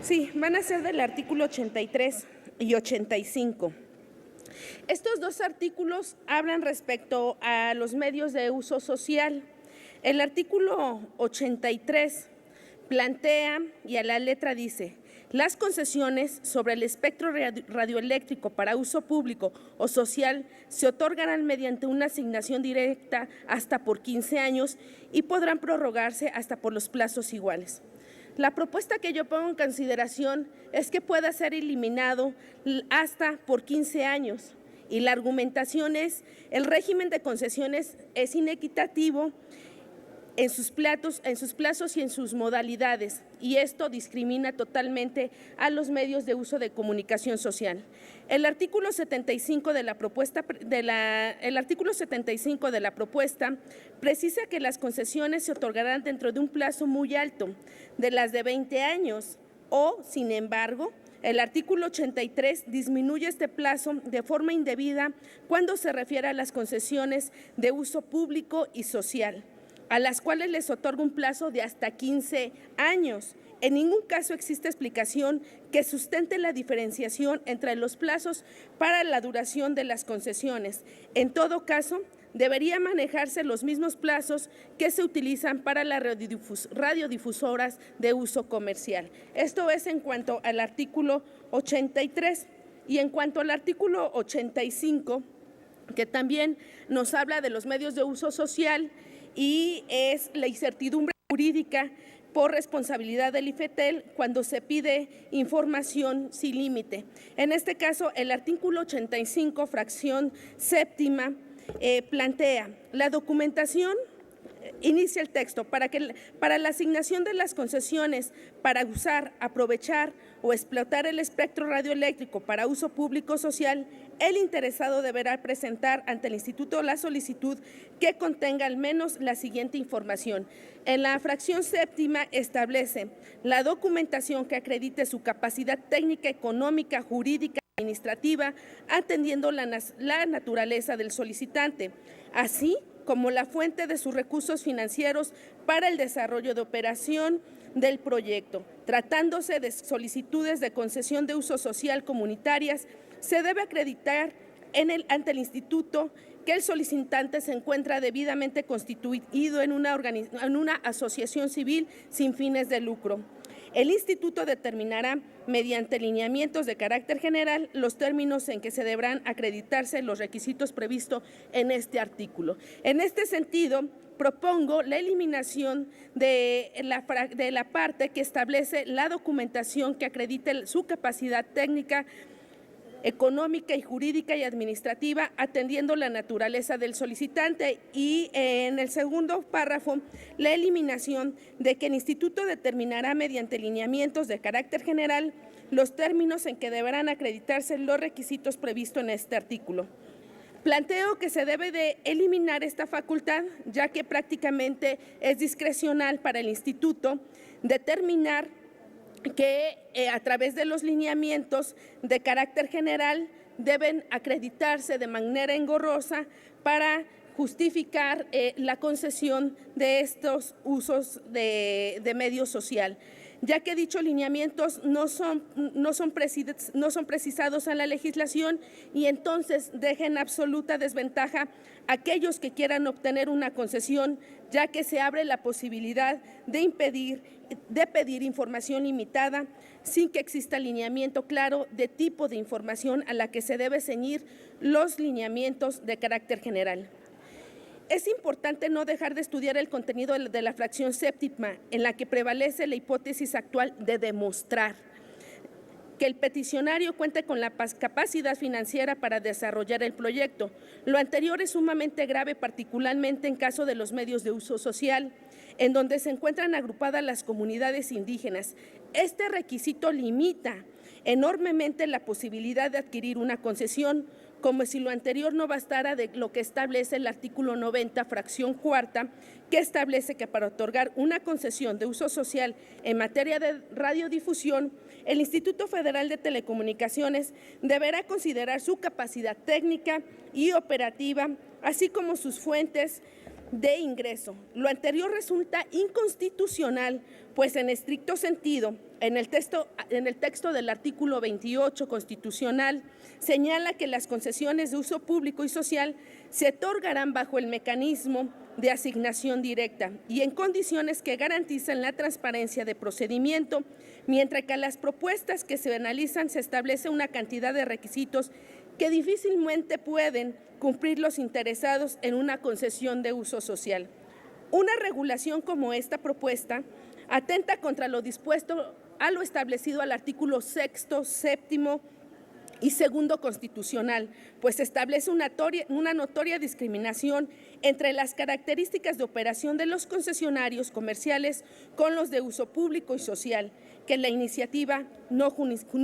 Sí, van a ser del artículo 83 y 85. Estos dos artículos hablan respecto a los medios de uso social. El artículo 83 plantea, y a la letra dice: las concesiones sobre el espectro radioeléctrico para uso público o social se otorgarán mediante una asignación directa hasta por 15 años y podrán prorrogarse hasta por los plazos iguales. La propuesta que yo pongo en consideración es que pueda ser eliminado hasta por 15 años. Y la argumentación es: el régimen de concesiones es inequitativo en sus plazos y en sus modalidades, y esto discrimina totalmente a los medios de uso de comunicación social. El artículo 75 de la propuesta precisa que las concesiones se otorgarán dentro de un plazo muy alto, de las de 20 años, o, sin embargo, el artículo 83 disminuye este plazo de forma indebida cuando se refiere a las concesiones de uso público y social, a las cuales les otorga un plazo de hasta 15 años. En ningún caso existe explicación que sustente la diferenciación entre los plazos para la duración de las concesiones. En todo caso, debería manejarse los mismos plazos que se utilizan para las radiodifusoras de uso comercial. Esto es en cuanto al artículo 83. Y en cuanto al artículo 85, que también nos habla de los medios de uso social, y es la incertidumbre jurídica por responsabilidad del IFETEL cuando se pide información sin límite. En este caso, el artículo 85, fracción séptima, plantea: la documentación, inicia el texto, para la asignación de las concesiones para usar, aprovechar o explotar el espectro radioeléctrico para uso público social, el interesado deberá presentar ante el Instituto la solicitud que contenga al menos la siguiente información. En la fracción séptima establece la documentación que acredite su capacidad técnica, económica, jurídica, administrativa, atendiendo la naturaleza del solicitante, así como la fuente de sus recursos financieros para el desarrollo de operación del proyecto. Tratándose de solicitudes de concesión de uso social comunitarias, se debe acreditar ante el Instituto que el solicitante se encuentra debidamente constituido en una asociación civil sin fines de lucro. El Instituto determinará, mediante lineamientos de carácter general, los términos en que se deberán acreditarse los requisitos previstos en este artículo. En este sentido, propongo la eliminación de la parte que establece la documentación que acredite su capacidad técnica, económica y jurídica y administrativa, atendiendo la naturaleza del solicitante, y en el segundo párrafo la eliminación de que el Instituto determinará mediante lineamientos de carácter general los términos en que deberán acreditarse los requisitos previstos en este artículo. Planteo que se debe de eliminar esta facultad, ya que prácticamente es discrecional para el Instituto determinar que a través de los lineamientos de carácter general deben acreditarse de manera engorrosa para justificar la concesión de estos usos de medio social, ya que dichos lineamientos no son precisados en la legislación, y entonces dejen absoluta desventaja a aquellos que quieran obtener una concesión, ya que se abre la posibilidad de pedir información limitada sin que exista lineamiento claro de tipo de información a la que se debe ceñir los lineamientos de carácter general. Es importante no dejar de estudiar el contenido de la fracción séptima, en la que prevalece la hipótesis actual de demostrar que el peticionario cuente con la capacidad financiera para desarrollar el proyecto. Lo anterior es sumamente grave, particularmente en caso de los medios de uso social, en donde se encuentran agrupadas las comunidades indígenas. Este requisito limita enormemente la posibilidad de adquirir una concesión, como si lo anterior no bastara de lo que establece el artículo 90, fracción cuarta, que establece que para otorgar una concesión de uso social en materia de radiodifusión, el Instituto Federal de Telecomunicaciones deberá considerar su capacidad técnica y operativa, así como sus fuentes de ingreso. Lo anterior resulta inconstitucional, pues en estricto sentido, en el texto del artículo 28 constitucional, señala que las concesiones de uso público y social se otorgarán bajo el mecanismo de asignación directa y en condiciones que garantizan la transparencia de procedimiento, mientras que a las propuestas que se analizan se establece una cantidad de requisitos que difícilmente pueden cumplir los interesados en una concesión de uso social. Una regulación como esta propuesta atenta contra lo dispuesto a lo establecido al artículo 6º, 7º y 2º constitucional, pues establece una notoria discriminación entre las características de operación de los concesionarios comerciales con los de uso público y social, que la iniciativa no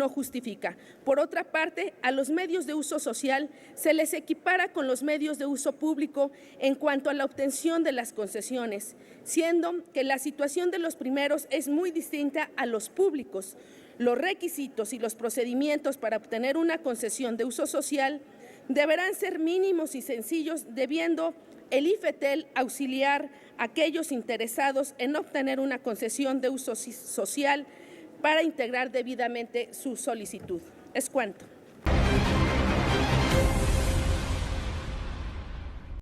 justifica. Por otra parte, a los medios de uso social se les equipara con los medios de uso público en cuanto a la obtención de las concesiones, siendo que la situación de los primeros es muy distinta a los públicos. Los requisitos y los procedimientos para obtener una concesión de uso social deberán ser mínimos y sencillos, debiendo el IFETEL auxiliar a aquellos interesados en obtener una concesión de uso social para integrar debidamente su solicitud. Es cuanto.